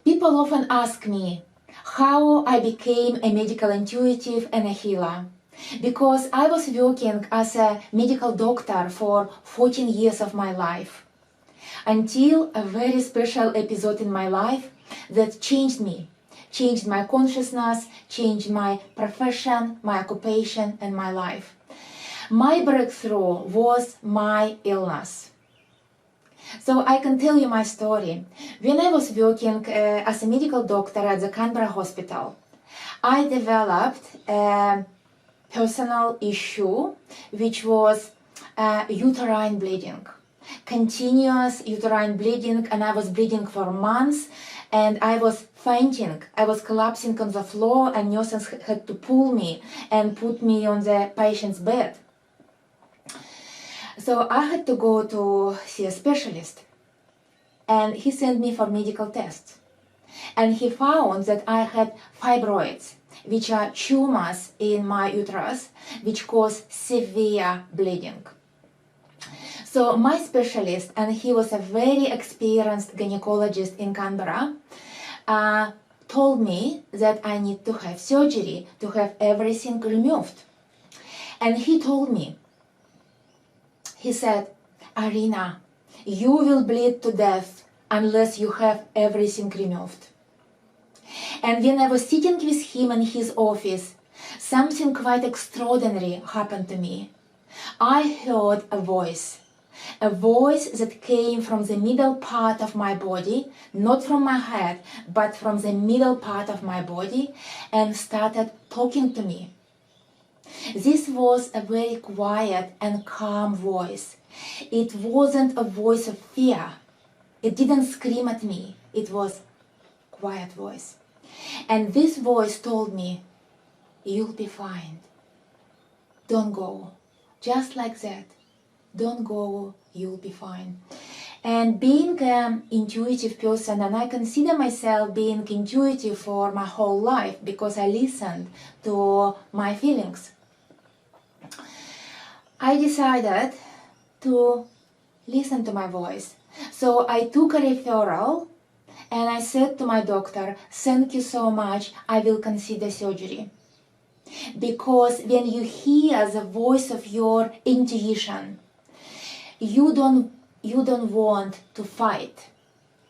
People often ask me how I became a medical intuitive and a healer. Because I was working as a medical doctor for 14 years of my life, until a very special episode in my life that changed me, changed my consciousness, changed my profession, my occupation, and my life. My breakthrough was my illness. So I can tell you my story. When I was working as a medical doctor at the Canberra hospital, I developed a personal issue, which was uterine bleeding. Continuous uterine bleeding, and I was bleeding for months, and I was fainting. I was collapsing on the floor, and nurses had to pull me and put me on the patient's bed. So I had to go to see a specialist, and he sent me for medical tests. And he found that I had fibroids, which are tumors in my uterus, which cause severe bleeding. So my specialist, and he was a very experienced gynecologist in Canberra, told me that I need to have surgery to have everything removed. And he told me, he said, "Arina, you will bleed to death unless you have everything removed." And when I was sitting with him in his office, something quite extraordinary happened to me. I heard a voice that came from the middle part of my body, not from my head, but from the middle part of my body, and started talking to me. This was a very quiet and calm voice. It wasn't a voice of fear. It didn't scream at me. It was a quiet voice. And this voice told me, "You'll be fine. Don't go." Just like that. Don't go, you'll be fine. And being an intuitive person, and I consider myself being intuitive for my whole life because I listened to my feelings, I decided to listen to my voice. So I took a referral and I said to my doctor, "Thank you so much, I will consider surgery." Because when you hear the voice of your intuition, you don't want to fight.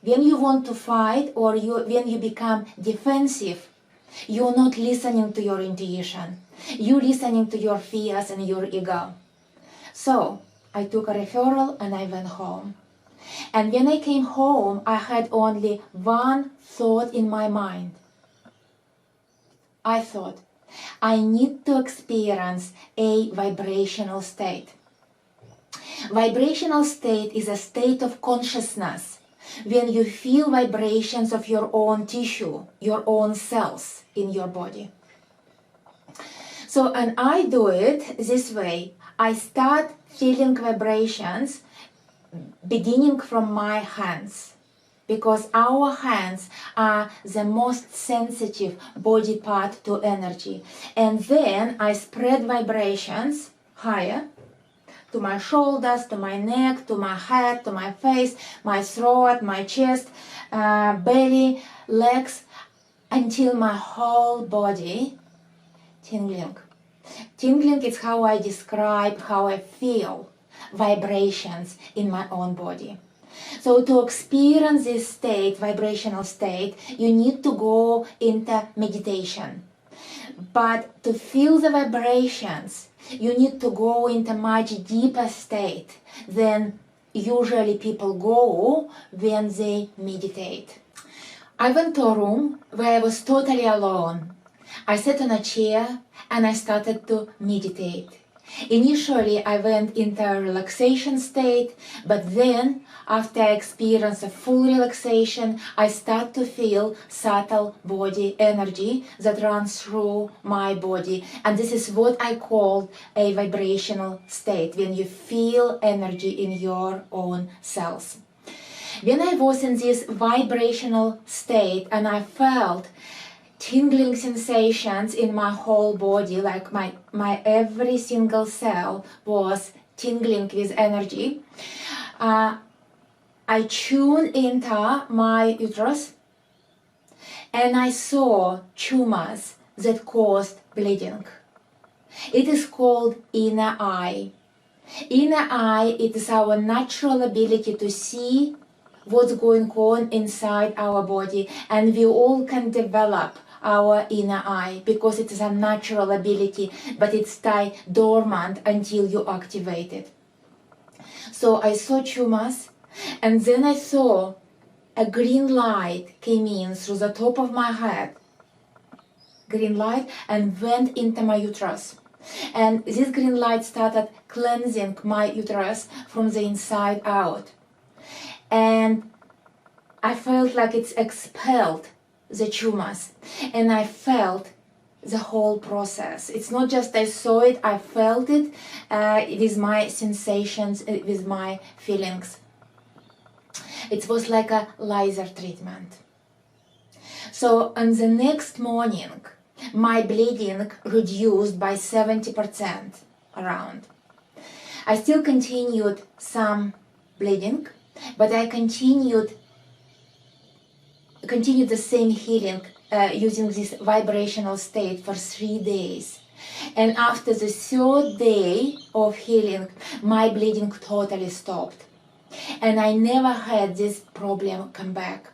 When you want to fight, or when you become defensive, you're not listening to your intuition. You're listening to your fears and your ego. So I took a referral and I went home. And when I came home, I had only one thought in my mind. I thought, I need to experience a vibrational state. Vibrational state is a state of consciousness when you feel vibrations of your own tissue, your own cells in your body. So, and I do it this way. I start feeling vibrations beginning from my hands, because our hands are the most sensitive body part to energy. And then I spread vibrations higher, to my shoulders, to my neck, to my head, to my face, my throat, my chest, belly, legs, until my whole body tingling. Tingling is how I describe how I feel vibrations in my own body. So to experience this state, vibrational state, you need to go into meditation. But to feel the vibrations, you need to go into much deeper state than usually people go when they meditate. I went to a room where I was totally alone. I sat on a chair and I started to meditate. Initially, I went into a relaxation state, but then, after I experienced a full relaxation, I start to feel subtle body energy that runs through my body. And this is what I call a vibrational state, when you feel energy in your own cells. When I was in this vibrational state and I felt tingling sensations in my whole body, like my every single cell was tingling with energy, I tuned into my uterus and I saw tumors that caused bleeding. It is called inner eye. Inner eye, it is our natural ability to see what's going on inside our body, and we all can develop our inner eye because it is a natural ability, but it's stay dormant until you activate it. So I saw tumors, and then I saw a green light came in through the top of my head, green light, and went into my uterus. And this green light started cleansing my uterus from the inside out. And I felt like it's expelled the tumors, and I felt the whole process. It's not just I saw it, I felt it with my sensations, with my feelings. It was like a laser treatment. So on the next morning, my bleeding reduced by 70% around. I still continued some bleeding, but I continued the same healing using this vibrational state for 3 days. And after the 3rd day of healing, my bleeding totally stopped. And I never had this problem come back.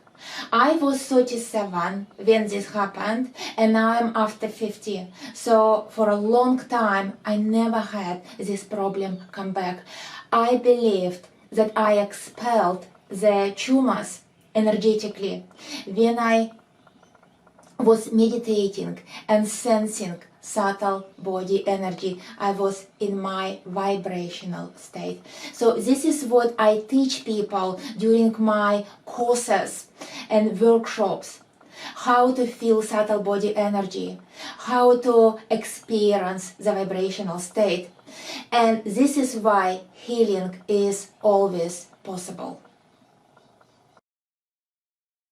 I was 37 when this happened, and now I'm after 50. So for a long time, I never had this problem come back. I believed that I expelled the tumors energetically when I was meditating and sensing subtle body energy. I was in my vibrational state. So this is what I teach people during my courses and workshops: how to feel subtle body energy, how to experience the vibrational state. And this is why healing is always possible.